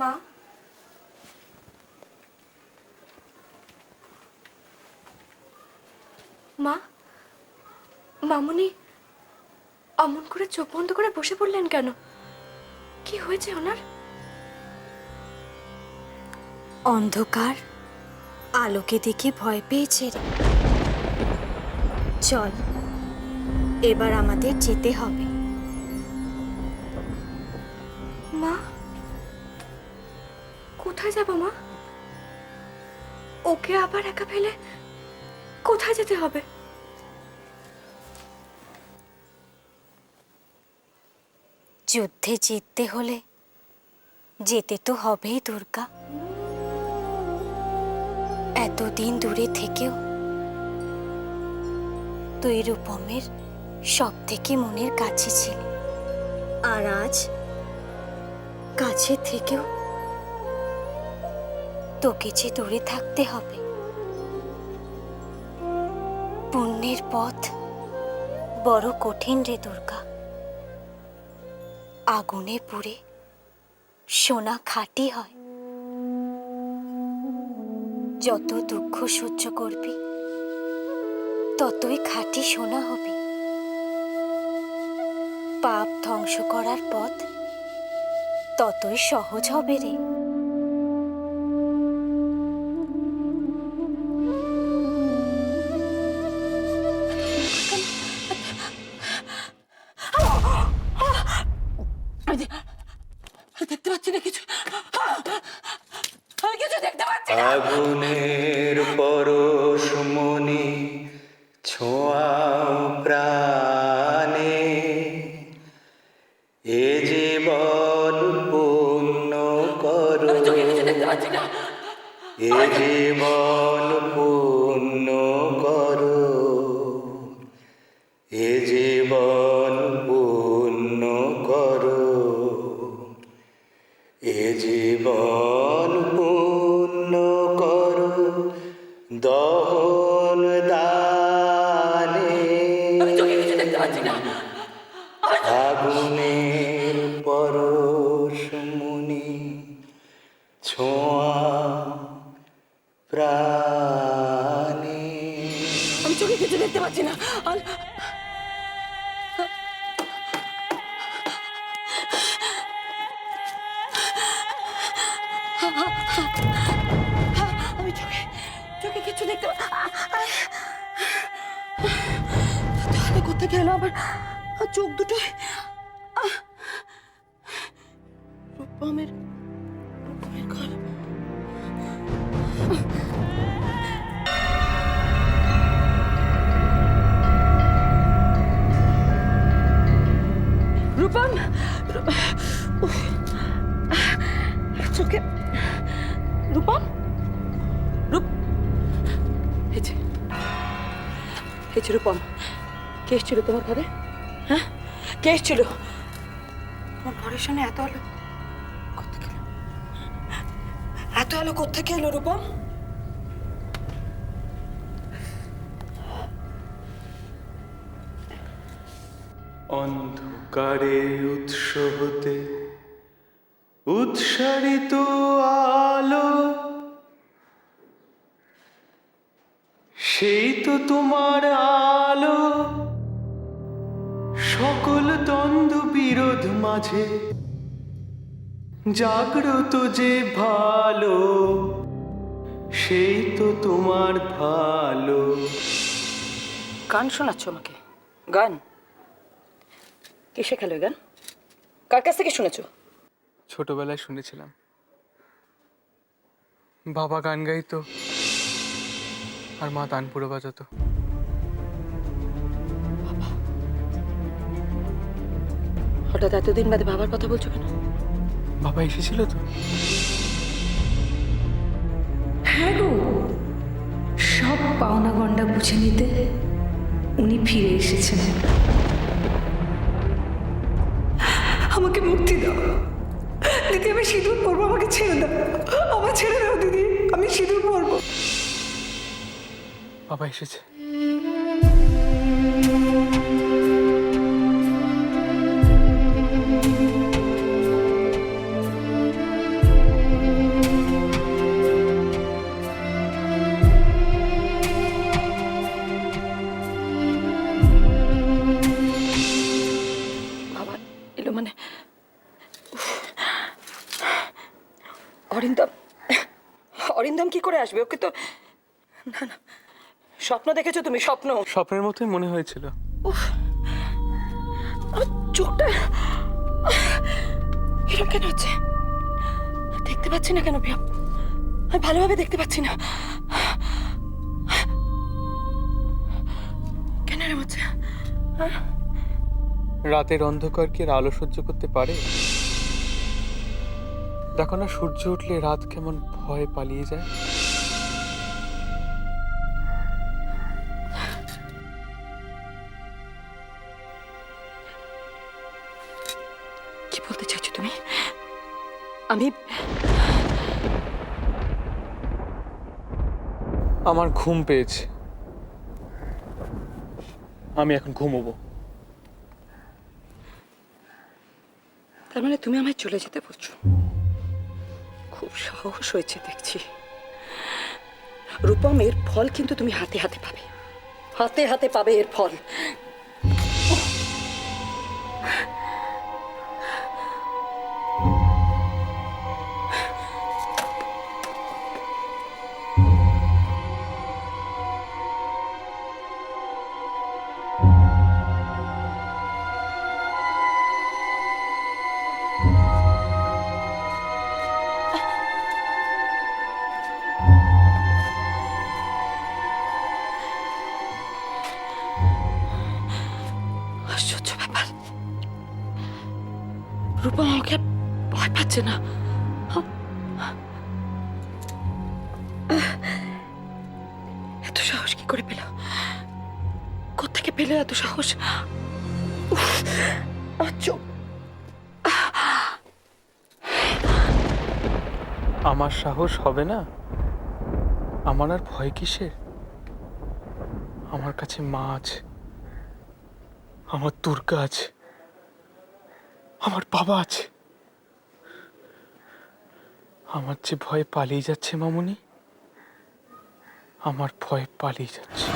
মা, মা, মামুনি অমন করে চোখ বন্ধ করে বসে পড়লেন কেন? কি হয়েছে ওনার? অন্ধকার আলোকে দেখে ভয় পেয়েছে রে। চল, এবার আমাদের যেতে হবে। মা, কোথায় যাব মা? ওকে আবার একা ফেলে কোথায় যেতে হবে? যুদ্ধে জিততে হলে যেতে তো হবেই দুর্গা। এতদিন দূরে থেকেও তুই রূপমের সব থেকে মনের কাছে ছিলি, আর আজ কাছে থেকেও তোকে যে দূরে থাকতে হবে। পুণ্যের পথ বড় কঠিন রে দুর্গা। আগুনে পুড়ে সোনা খাঁটি হয়। যত দুঃখ সহ্য করবি ততই খাঁটি সোনা হবে। পাপ ধ্বংস করার পথ ততই সহজ হবে রে। দেখতে পাচ্ছি না কিছু, আমি কিছু দেখতে পাচ্ছি না। আগুনের পরশমণি ছোঁয়াও প্রাণে, এ জীবন পূর্ণ করো, এ জীবন পূর্ণ করো, এ জীবন পূর্ণ করো, এ জীবন পূর্ণ করো দহন দানে। আগুনের পরশমণি ছোঁয়া প্রাণে। আমি চোখে কিছু দেখতে পাচ্ছি না। আমি চোখে চোখে কিছু দেখতে তাহলে কোথা গেল আবার চোখ দুটো? রূপমের ঘর। রূপম, চোখে রূপম, হয়েছে রূপম। কে এসেছিল তোমার ঘরে? হ্যাঁ, কে এসেছিল তোমার ঘরের সামনে? এত আলো কোথেকে এলো? এত আলো কোথেকে এলো রূপম? অন্ধকারের উৎস হতে উৎসারিত আলো, সেই তো তোমার আলো। সকল দ্বন্দ্ব বিরোধ মাঝে জাগ্রত যে ভালো, সেই তো তোমার ভালো। গান শোনাচ্ছ আমাকে? গান কে শেখালো? গান কার কাছ থেকে শুনেছো? ছোটবেলায় শুনেছিলাম, বাবা গান গাইতো আর মা তানপুরা বাজাতো। হঠাৎ এতদিন বাদে বাবার কথা বলছো কেন? বাবা এসেছিল তো। হ্যাঁ গো, সব পাওনা গন্ডা বুঝে নিতে উনি ফিরে এসেছেন। আমাকে মুক্তি দাও দিদি, আমি সিঁদুর পরবো, আমাকে ছেড়ে দাও, আমার ছেড়ে দাও দিদি, আমি সিঁদুর পরবো। বাবা এসেছে। অরিন্দম অরিন্দম কি করে আসবে? ওকে তো না না, স্বপ্ন দেখেছো তুমি? স্বপ্ন? স্বপ্নের মতোই মনে হয়েছিল। আমার চোখটা এরকম কেন হচ্ছে? দেখতে পাচ্ছি না কেন প্রিয়া? আমি ভালোভাবে দেখতে পাচ্ছি না। কেন এরকম হচ্ছে? রাতের অন্ধকার কি আর আলো সহ্য করতে পারে? দেখো না, সূর্য উঠলে রাত কেমন ভয় পালিয়ে যায়। কি বলতে চাইছো তুমি? আমি আমার ঘুম পেয়েছে, আমি এখন ঘুমোবো। তার মানে তুমি আমায় চলে যেতে বলছো? খুব সাহস হয়েছে দেখছি। রূপম, এর ফল কিন্তু তুমি হাতে হাতে পাবে, হাতে হাতে পাবে এর ফল। আশ্চর্য ব্যাপার, রূপম আমাকে আর ভয় পাচ্ছে না। এত সাহস কি করে পেল? কোত্থেকে পেলে এত সাহস? উফ, আমার চোখ। আমার সাহস হবে না? আমার আর ভয় কিসের? আমার কাছে মা আছে, আমার দুর্গা আছে, আমার বাবা আছে। আমার যে ভয় পালিয়ে যাচ্ছে মামুনি, আমার ভয় পালিয়ে যাচ্ছে।